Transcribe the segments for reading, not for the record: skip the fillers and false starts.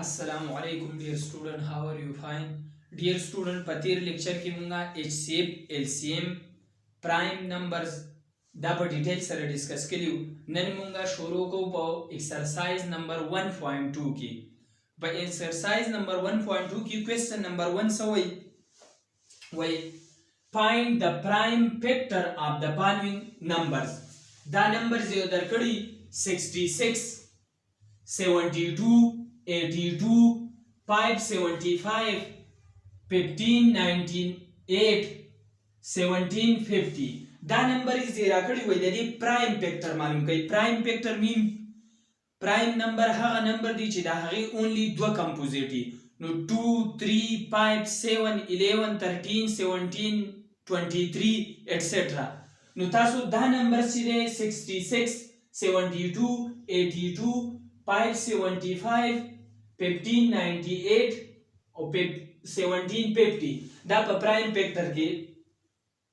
Assalamu alaikum dear student, how are you? Fine. Dear student, पतिर लेक्चर की मुंगा HCF, LCM, prime numbers दा पर डिटेल सर डिस्कस के लिए नन मुंगा शुरू को पाओ एक्सरसाइज नंबर 1.2 की पर एक्सरसाइज नंबर 1.2 की क्वेश्चन नंबर 1 से वही find the prime factor of the following numbers. दा नंबर जो दरकड़ी 66, 72, 82, 575, 15, 19, 8, 17, 50. दा नंबर इज देरा कड़ी वही दे प्राइम फैक्टर मालूम कई prime factor mean prime number हा नंबर दी ची दा हगी ओनली दो कंपोजिटी नो 2 3 5 7 11 13 17 23 etc. नो तासो दा नंबर ची दे 66 72 82 575 1598 और 1750 दा पर प्राइम फैक्टर के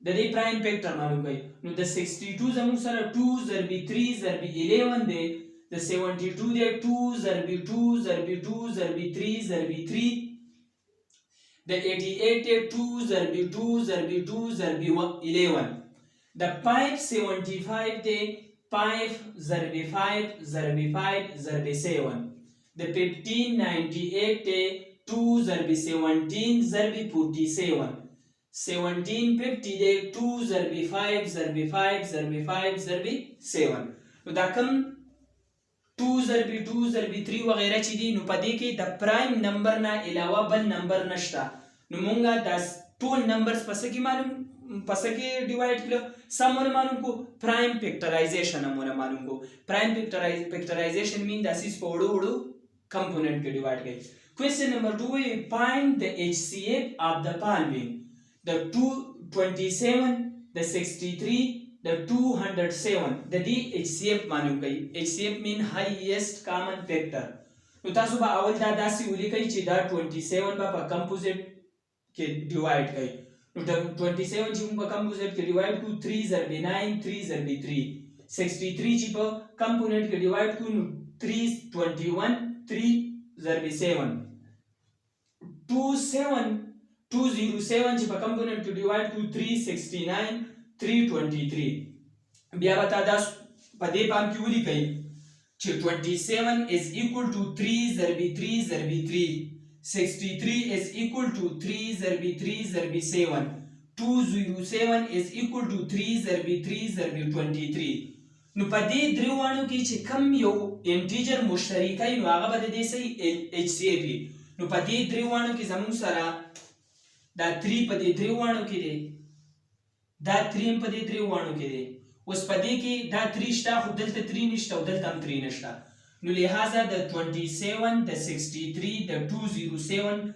दे प्राइम फैक्टर मालूम गई नो द 62 जमु सर 2 जरबी 3 जरबी 11 दे द 72 दे 2 जरबी 2 जरबी 2 जरबी 3 जरबी 3 द 88 दे 2 जरबी 2 जरबी 2 जरबी 11 द 575 दे 5 जरबी 5 जरबी 5 जरबी 7 the 1598 day 2 zarbi 17 zarbi 47 1750 day 2 zarbi 5 zarbi 5 zarbi 5 zarbi 7 نو دا کم 2 zarbi 2 zarbi 3 وغیرہ چی دی نو پدې کې د پرایم نمبر نه علاوه بل نمبر نشتا نو مونږه د ټول نمبرز پس کې معلوم پس کې ډیوایډ کړو سمونه معلوم کو پرایم فیکټرایزیشن امونه معلوم کو پرایم فیکټرایزیشن مین د اساس په وړو component के divide गए. Question number 2 is find the HCF of the following: the 227, the 63, the 207. The HCF मालूम कई. HCF mean highest common factor. तो तासु बा अवल दा दासी उली कई ची दा 27 बा पर composite के divide कई. तो 27 ची पर composite के divide को 3 जरबी 9 3 जरबी 3. 63 ची पर component के divide को 3 21 3 zarbi 7 207 ची पर कंपोनेंट टू डिवाइड टू 369 323 बिया बता दस पदे पाम की उली कई 27 is equal to 3 zarbi 3 zarbi 3 63 is equal to 3 zarbi 3 zarbi 7 207 is equal to 3 zarbi 3 zarbi 23 نو پدې دریوانو کې چې کم یو انټیجر مشترکای نو هغه به د دې سي HCF نو پدې دریوانو کې زموږ سره دا 3 پدې دریوانو کې دی دا 3 پدې دریوانو کې دی اوس پدې کې دا 3 شته خو دلته 3 نشته او دلته هم 3 نشته نو لہذا د 27 د 63 د 207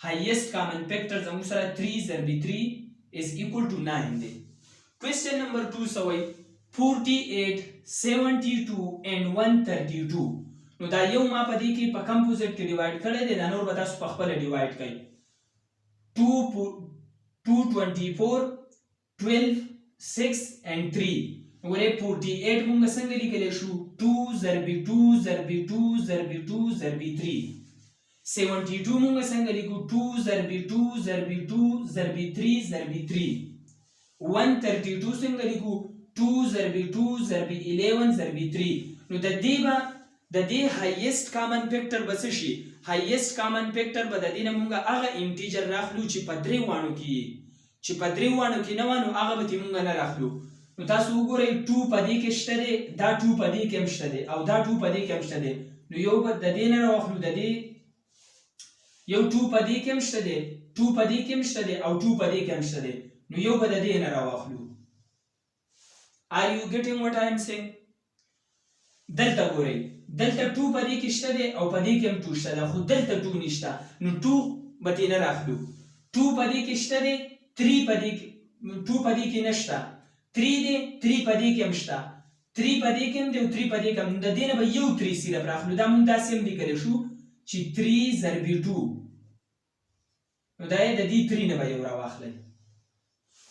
highest common factor زموږ سره 3 ضرب 3 is equal to 9 دی. Question number 2 سوي 48 72 and 132 نو دا یو ما پدې کې په کمپوزیټ کې ډیوایډ کړی دی دا نور به تاسو په خپل ډیوایډ کړئ 224 12 6 and 3 وګورئ 48 موږ څنګه لیکلی شو 2 ضرب 2 ضرب 2 ضرب 2 ضرب 3 72 موږ څنګه لیکو 2 ضرب 2 ضرب 2 ضرب 3 ضرب 3 132 څنګه لیکو 2 ضرب 2 ضرب 11 ضرب 3 نو د دې هایست کامن فیکټر بس شي هایست کامن فیکټر به د دې نه مونږه هغه انټیجر راخلو چې په درې وانو کې نه وانو هغه به مونږ نه راخلو نو تاسو وګورئ 2 په دې کې شته دی دا 2 په دې کې هم شته دی او دا 2 په دې کې هم شته دی نو یو به د دې نه راخلو د دې یو 2 په دې کې هم شته دی 2 په دې کې هم شته دی او 2 په دې کې هم شته دی نو یو به د دې نه راخلو. Are you getting what I am saying? دلته ګورئ دلته 2 پدې کې شته دی او پدې کې هم 2 شته ده خو دلته 2 نشته نو 2 به ترې نه راخلو 2 پدې کې شته دی 3 پدې کې 2 پدې کې نشته 3 دی 3 پدې کې هم شته 3 پدې کې هم دی او 3 پدې کې هم د دې نه به یو 3 صرف راخلو دا مونږ داسې هم لیکلی شو چې 3 ضرب 2 نو دا یې د دې 3 نه به یو راواخلئ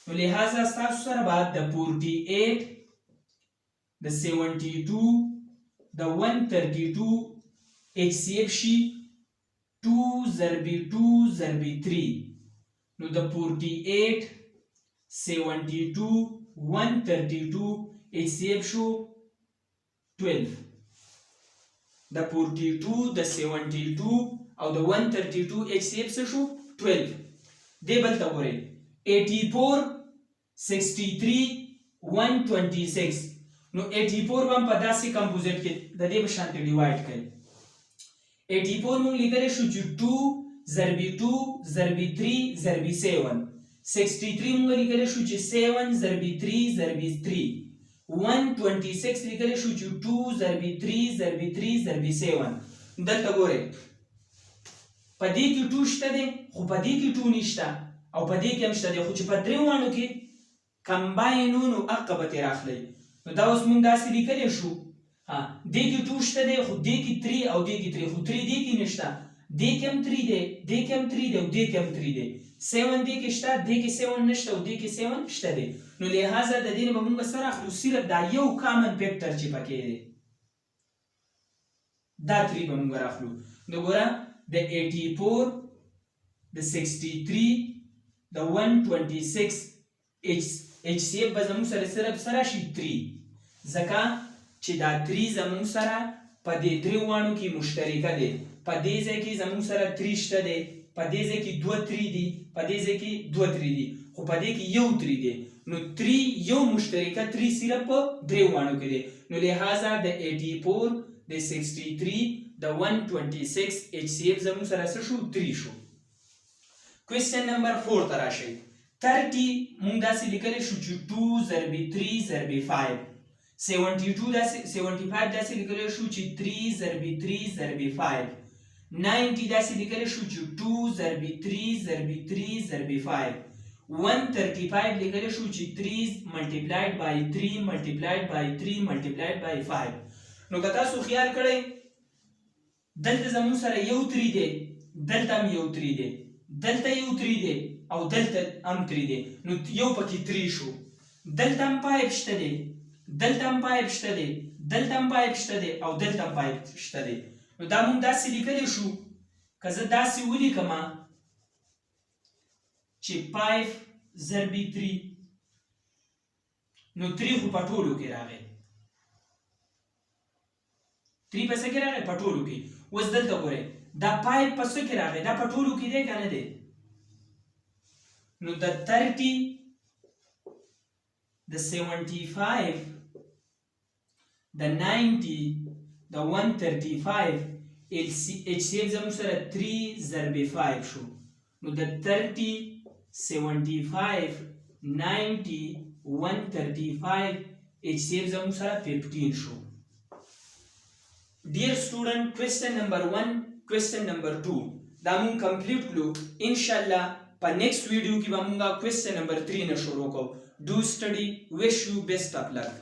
نو لہذا ستاسو سره بعد د 48 د 72 د 132 HCF شي 2 ضربی 2 ضربی 3 نو د 48 72 132 HCF شو 12 د 42 د 72 او د 132 HCF شو 12 دی بل ته ګورئ 84 63 126 نو 84 هم په داسې کمپوزیټ کې د دې په شانتي ډیوایډ کړئ 84 مونږ لیکلی شو چې 2 ضربی 2 ضربی 3 ضربی 7 63 مونږ لیکلی شو چې 7 ضربی 3 ضربی 3 126 لیکلی شو چې 2 ضربی 3 ضربی 3 ضربی 7 دلته ګورئ په دې کې 2 شته دی خو په دې کې 2 نشته او په دې کې هم شته دی خو چې په درې وانو کې کمباینونو هغه به ترې راخلئ نو دا اوس مونږ داسې لیکلی شو دې کې 2 شته دی خو دې کې 3 او دې کې 3 خو 3 دې کې نشته دې کې هم 3 دی دې کې هم 3 دی او دې کې هم 3 دی 7 دې کې شته دې کې 7 نشته او دې کې 7 شته دی نو لہذا د دې نه به مونږ سره اخلو صرف دا یو کامن فیکټر چې پکې دی دا 3 به مونږ راخلو نو ګوره د 84 د 63 د 126 HCF به زموږ سره صرف سره شي 3 ځکه چې دا 3 زموږ سره په دې درې وانو کې مشترکه دی په دې ځای کې زموږ سره 3 شته دی په دې ځای کې 2 3 دي په دې ځای کې 2 3 دي خو په دې کې یو 3 دی نو 3 یو مشترکه 3 صرف په درې وانو کې دی نو لہذا د 84 د 63 د 126 HCF زموږ سره څه شو 3 شو کوېسچن نمبر 4 ته راشئ 30 مونږ داسې لیکلی شو چې 2 ضربی 3 ضربی 5 72 داسې 75 داسې لیکلی شو چې 3 ضربی 3 ضربی 5 90 داسې لیکلی شو چې 2 ضربی 3 ضربی 3 ضربی 5 135 لیکلی شو چې 3 multiplied by 3 multiplied by 3 multiplied by 5 نو که تاسو خیال کړئ دلته زموږ سره یو 3 دی دلته هم یو 3 دی دلته یو 3 دی او دلته هم 3 دی نو یو پکې 3 شو دلته هم پایپ شته دی دلته هم پایپ شته دی دلته هم پایپ شته دی او دلته هم پایپ شته دی نو دا مونږ داسې لیکلی شو که زه داسې ولیکم چې 5 ضربي 3 نو 3 خو په ټولو کې راغی 3 په څه کې راغی په ټولو کې اوس دلته ګورئ دا پایپ په څه کې راغی دا په ټولو کې دی که نه دی نو د 30 د 75 د 90 د 135 HCF زموږ سره 3 ضربې 5 شو نو د 30 75 90 135 HCF زموږ سره 15 شو Dear student, question number 1 question number 2 دا مونږ کمپلیټ کړو ان شاء الله په نیکسٹ ویډیو کې به مونږه question number 3 نه شروع کوو Do study. Wish you best of luck.